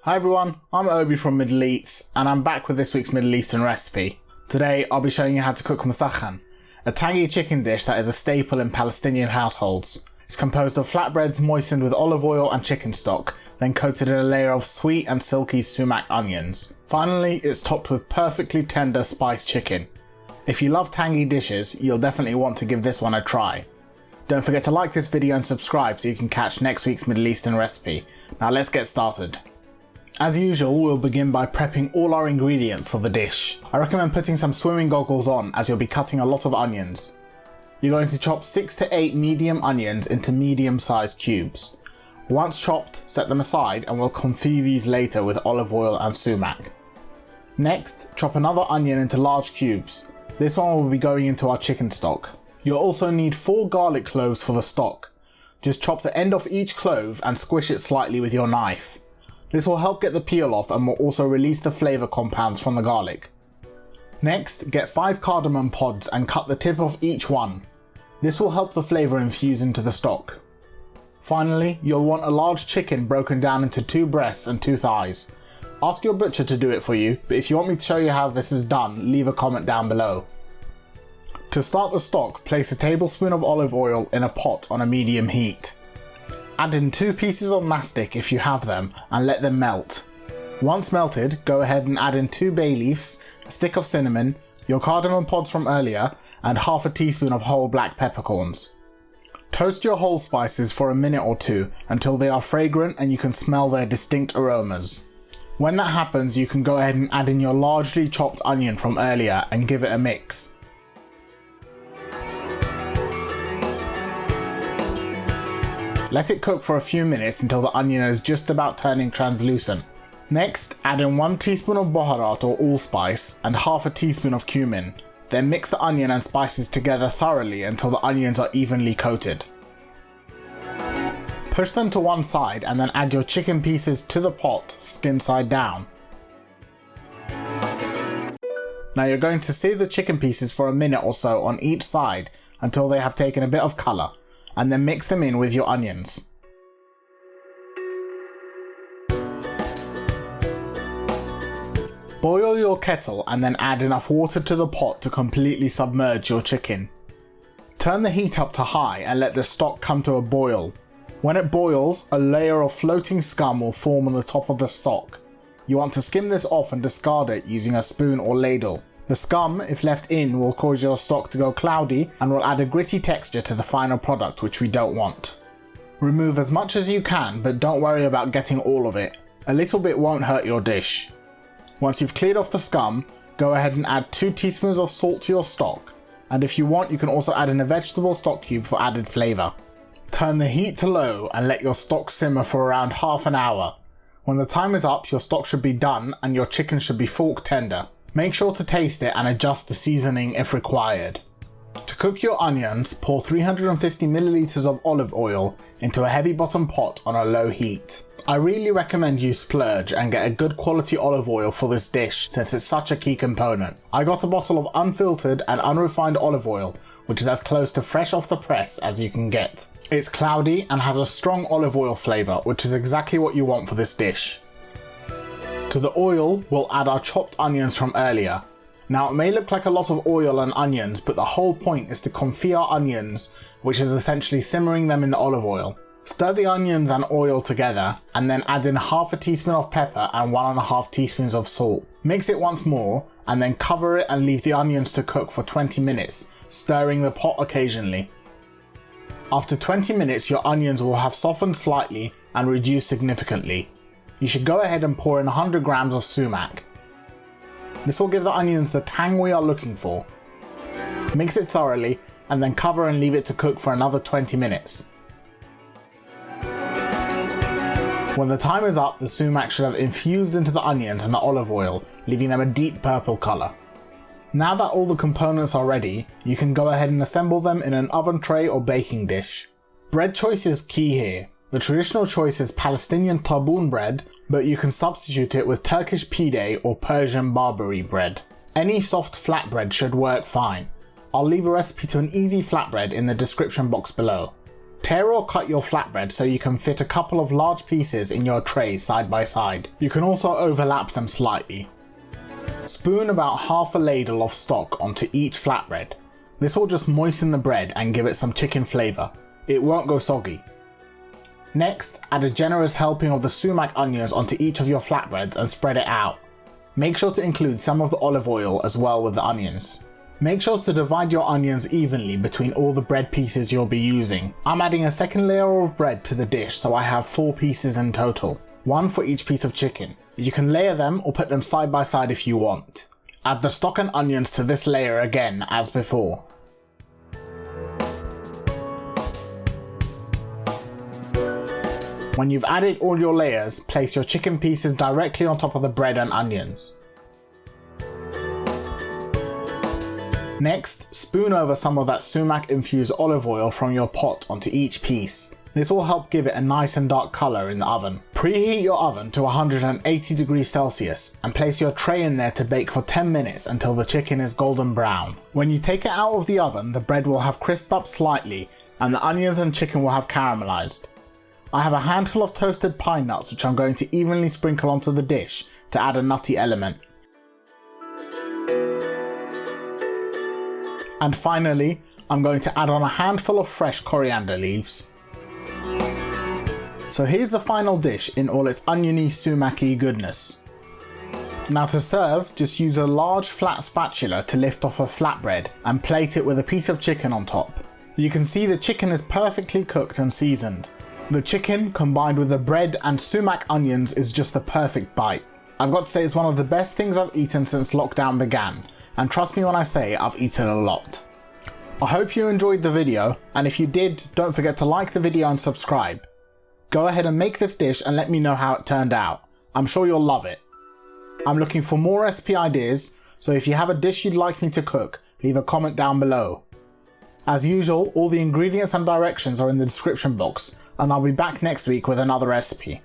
Hi everyone, I'm Obi from Middle Eats and I'm back with this week's Middle Eastern recipe. Today I'll be showing you how to cook Musakhan, a tangy chicken dish that is a staple in Palestinian households. It's composed of flatbreads moistened with olive oil and chicken stock, then coated in a layer of sweet and silky sumac onions. Finally, it's topped with perfectly tender spiced chicken. If you love tangy dishes, you'll definitely want to give this one a try. Don't forget to like this video and subscribe so you can catch next week's Middle Eastern recipe. Now let's get started. As usual, we'll begin by prepping all our ingredients for the dish. I recommend putting some swimming goggles on as you'll be cutting a lot of onions. You're going to chop 6 to 8 medium onions into medium-sized cubes. Once chopped, set them aside and we'll confit these later with olive oil and sumac. Next, chop another onion into large cubes. This one will be going into our chicken stock. You'll also need 4 garlic cloves for the stock. Just chop the end off each clove and squish it slightly with your knife. This will help get the peel off and will also release the flavour compounds from the garlic. Next, get 5 cardamom pods and cut the tip off each one. This will help the flavour infuse into the stock. Finally, you'll want a large chicken broken down into 2 breasts and 2 thighs. Ask your butcher to do it for you, but if you want me to show you how this is done, leave a comment down below. To start the stock, place a tablespoon of olive oil in a pot on a medium heat. Add in 2 pieces of mastic if you have them and let them melt. Once melted, go ahead and add in 2 bay leaves, a stick of cinnamon, your cardamom pods from earlier, and half a teaspoon of whole black peppercorns. Toast your whole spices for a minute or 2 until they are fragrant and you can smell their distinct aromas. When that happens, you can go ahead and add in your largely chopped onion from earlier and give it a mix. Let it cook for a few minutes until the onion is just about turning translucent. Next, add in 1 teaspoon of Boharat or allspice and half a teaspoon of cumin. Then mix the onion and spices together thoroughly until the onions are evenly coated. Push them to one side and then add your chicken pieces to the pot, skin side down. Now you're going to sear the chicken pieces for a minute or so on each side until they have taken a bit of colour, and then mix them in with your onions. Boil your kettle and then add enough water to the pot to completely submerge your chicken. Turn the heat up to high and let the stock come to a boil. When it boils, a layer of floating scum will form on the top of the stock. You want to skim this off and discard it using a spoon or ladle. The scum, if left in, will cause your stock to go cloudy and will add a gritty texture to the final product, which we don't want. Remove as much as you can, but don't worry about getting all of it. A little bit won't hurt your dish. Once you've cleared off the scum, go ahead and add 2 teaspoons of salt to your stock, and if you want you can also add in a vegetable stock cube for added flavour. Turn the heat to low and let your stock simmer for around half an hour. When the time is up, your stock should be done and your chicken should be fork tender. Make sure to taste it and adjust the seasoning if required. To cook your onions, pour 350 milliliters of olive oil into a heavy bottom pot on a low heat. I really recommend you splurge and get a good quality olive oil for this dish since it's such a key component. I got a bottle of unfiltered and unrefined olive oil, which is as close to fresh off the press as you can get. It's cloudy and has a strong olive oil flavour, which is exactly what you want for this dish. To the oil, we'll add our chopped onions from earlier. Now it may look like a lot of oil and onions, but the whole point is to confit our onions, which is essentially simmering them in the olive oil. Stir the onions and oil together and then add in half a teaspoon of pepper and 1.5 teaspoons of salt. Mix it once more and then cover it and leave the onions to cook for 20 minutes, stirring the pot occasionally. After 20 minutes, your onions will have softened slightly and reduced significantly. You should go ahead and pour in 100 grams of sumac. This will give the onions the tang we are looking for. Mix it thoroughly and then cover and leave it to cook for another 20 minutes. When the time is up, the sumac should have infused into the onions and the olive oil, leaving them a deep purple colour. Now that all the components are ready, you can go ahead and assemble them in an oven tray or baking dish. Bread choice is key here. The traditional choice is Palestinian taboon bread, but you can substitute it with Turkish pide or Persian Barbary bread. Any soft flatbread should work fine. I'll leave a recipe to an easy flatbread in the description box below. Tear or cut your flatbread so you can fit a couple of large pieces in your tray side by side. You can also overlap them slightly. Spoon about half a ladle of stock onto each flatbread. This will just moisten the bread and give it some chicken flavour. It won't go soggy. Next, add a generous helping of the sumac onions onto each of your flatbreads and spread it out. Make sure to include some of the olive oil as well with the onions. Make sure to divide your onions evenly between all the bread pieces you'll be using. I'm adding a second layer of bread to the dish so I have 4 pieces in total, 1 for each piece of chicken. You can layer them or put them side by side if you want. Add the stock and onions to this layer again as before. When you've added all your layers, place your chicken pieces directly on top of the bread and onions. Next, spoon over some of that sumac infused olive oil from your pot onto each piece. This will help give it a nice and dark colour in the oven. Preheat your oven to 180 degrees Celsius and place your tray in there to bake for 10 minutes until the chicken is golden brown. When you take it out of the oven, the bread will have crisped up slightly and the onions and chicken will have caramelised. I have a handful of toasted pine nuts which I'm going to evenly sprinkle onto the dish to add a nutty element. And finally, I'm going to add on a handful of fresh coriander leaves. So here's the final dish in all its oniony, sumac-y goodness. Now to serve, just use a large flat spatula to lift off a flatbread and plate it with a piece of chicken on top. You can see the chicken is perfectly cooked and seasoned. The chicken combined with the bread and sumac onions is just the perfect bite. I've got to say it's one of the best things I've eaten since lockdown began, and trust me when I say I've eaten a lot. I hope you enjoyed the video, and if you did, don't forget to like the video and subscribe. Go ahead and make this dish and let me know how it turned out. I'm sure you'll love it. I'm looking for more recipe ideas, so if you have a dish you'd like me to cook, leave a comment down below. As usual, all the ingredients and directions are in the description box, and I'll be back next week with another recipe.